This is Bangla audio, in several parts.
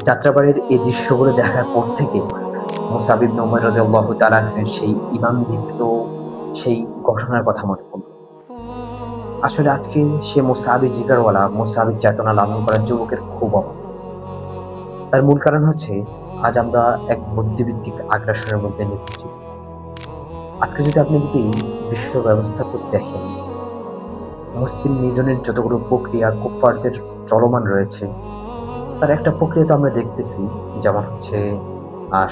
যাত্রাবাড়ির এই দৃশ্যগুলো দেখার পর থেকে মুসাব ইবনে উমাইর রাদিয়াল্লাহু তাআলা আনহুর সেই ঈমানদীপ্ত সেই ঘটনার কথা মনে পড়ল। আসলে আজকে সে মুসাবি জিগারওয়ালা, মুসাবি চেতনা লালন করা যুবকের খুব অভাব। তার মূল কারণ হচ্ছে আজ আমরা এক বুদ্ধিভিত্তিক আগ্রাসনের মধ্যে নিমজ্জিত। আজকে যদি আপনি বিশ্ব ব্যবস্থার প্রতি দেখেন, মুসলিম নিধনের যতগুলো প্রক্রিয়া কুফফারদের চলমান রয়েছে, তার একটা প্রক্রিয়া তো আমরা দেখতেছি। যেমন হচ্ছে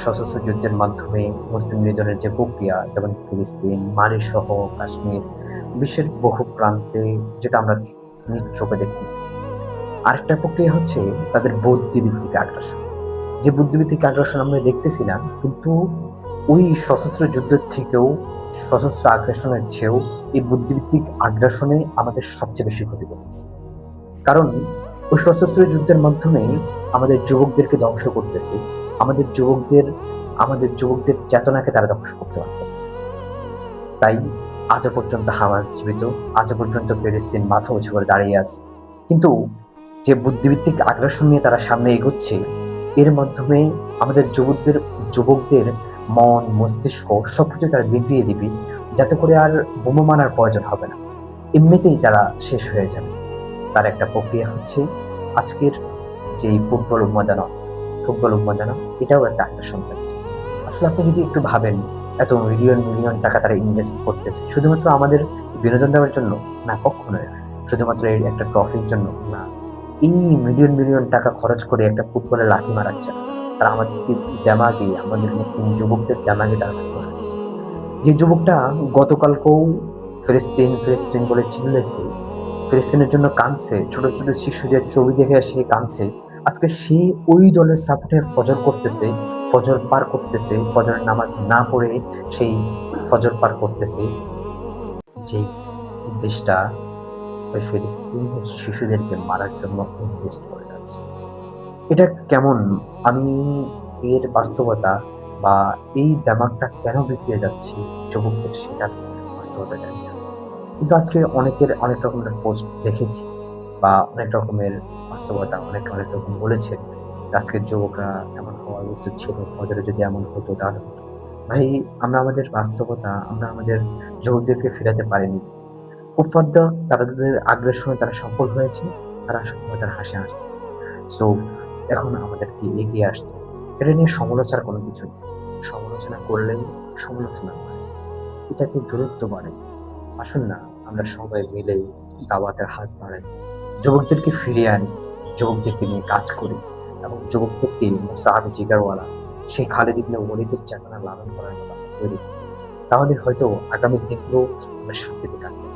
সশস্ত্র যুদ্ধের মাধ্যমে মুসলিম নিধনের যে প্রক্রিয়া, যেমন ফিলিস্তিন, মালিসহ কাশ্মীর, বিশ্বের বহু প্রান্তে যেটা আমরা নিজ চোখে দেখতেছি। আরেকটা প্রক্রিয়া হচ্ছে তাদের বুদ্ধিভিত্তিক আগ্রাসন। যে বুদ্ধিভিত্তিক আগ্রাসন আমরা দেখতেছি না, কিন্তু ওই সশস্ত্র যুদ্ধের থেকেও, সশস্ত্র আগ্রাসনের চেয়েও এই বুদ্ধিভিত্তিক আগ্রাসনে আমাদের সবচেয়ে বেশি ক্ষতি করতেছে। কারণ ওই সশস্ত্র যুদ্ধের মাধ্যমে আমাদের যুবকদেরকে ধ্বংস করতেছে। আমাদের যুবকদের আমাদের যুবকদের চেতনাকে তারা ধ্বংস করতে পারতেছে। তাই আজও পর্যন্ত হামাস জীবিত, আজও পর্যন্ত ফিলিস্তিন মাথা উঁচু করে দাঁড়িয়ে আছে। কিন্তু যে বুদ্ধিভিত্তিক আগ্রাসন নিয়ে তারা সামনে এগোচ্ছে, এর মাধ্যমে আমাদের যুবকদের মন, মস্তিষ্ক সবকিছু তারা বিগড়িয়ে দিবে, যাতে করে আর বোমা মারার প্রয়োজন হবে না। এমনিতেই তারা শেষ হয়ে যাবে। তার একটা প্রক্রিয়া হচ্ছে আজকের যেই ফুটবল উন্মাদনা এটাও একটা আগ্রাসন তাদের। আসলে আপনি যদি একটু ভাবেন, এত মিলিয়ন মিলিয়ন টাকা তারা ইনভেস্ট করতেছে শুধুমাত্র আমাদের বিনোদন দেওয়ার জন্য? না, কখনোই না। শুধুমাত্র এই একটা ট্রফির জন্য? না। এই মিলিয়ন মিলিয়ন টাকা খরচ করে একটা ফুটবলে লাথি মারাচ্ছে না। তারা আমাদের দেমাগে, আমাদের মুসলিম যুবকদের দেমাগে তারা লাথি মারাচ্ছে। যে যুবকটা গতকালকেও ফিলিস্তিন, ফিলিস্তিন বলে চিল্লাইছে, ফিলিস্তিনের জন্য কাঁদছে, ছোট, ছোট শিশুদের ছবি দেখে সে কাঁদছে। আজকে সে ওই দলের সাপোর্টে ফজর করতেছে, ফজর পার করতেছে, ফজরের নামাজ না পড়ে সেই ফজর পার করতেছে। যেই দেশটা ওই ফিলিস্তিনের শিশুদেরকে মারার জন্য ইনভেস্ট করে যাচ্ছে। এটা কেমন? আমি এর বাস্তবতা বা এই দেমাগটা কেন বিগড়ে যাচ্ছে যুবকদের, সেটার বাস্তবতা জানি না। কিন্তু আজকে অনেক রকমের পোস্ট দেখেছি বা অনেক রকমের বাস্তবতা অনেক রকম বলেছে যে আজকের যুবকরা এমন হওয়া উচিত ছিল, ফজরে যদি এমন হতো তাহলে হতো। ভাই, আমরা আমাদের বাস্তবতা, আমরা আমাদের যুবকদেরকে ফেরাতে পারিনি। কুফফাররা তাদের আগ্রাসনে তারা সফল হয়েছে, তারা সফলতার হাসি হাসতেছে। সো এখন আমাদেরকে এগিয়ে আসতে হবে। এটা নিয়ে সমালোচনার কোনো কিছু নেই। সমালোচনা করলেই সমালোচনা বাড়ে, এটাতে দূরত্ব বাড়ে। আসুন না আমরা সবাই মিলে দাওয়াতের হাত বাড়াই, যুবকদেরকে ফিরিয়ে আনি, যুবকদেরকে নিয়ে কাজ করি এবং যুবকদেরকে মুসাআব জিগারওয়ালা সেই খালিদ ইবনে ওলীদের চেতনা লালন করার মতো আমরা তৈরি করি। তাহলে হয়তো আগামীর দিনগুলো আমরা শান্তিতে কাটাতে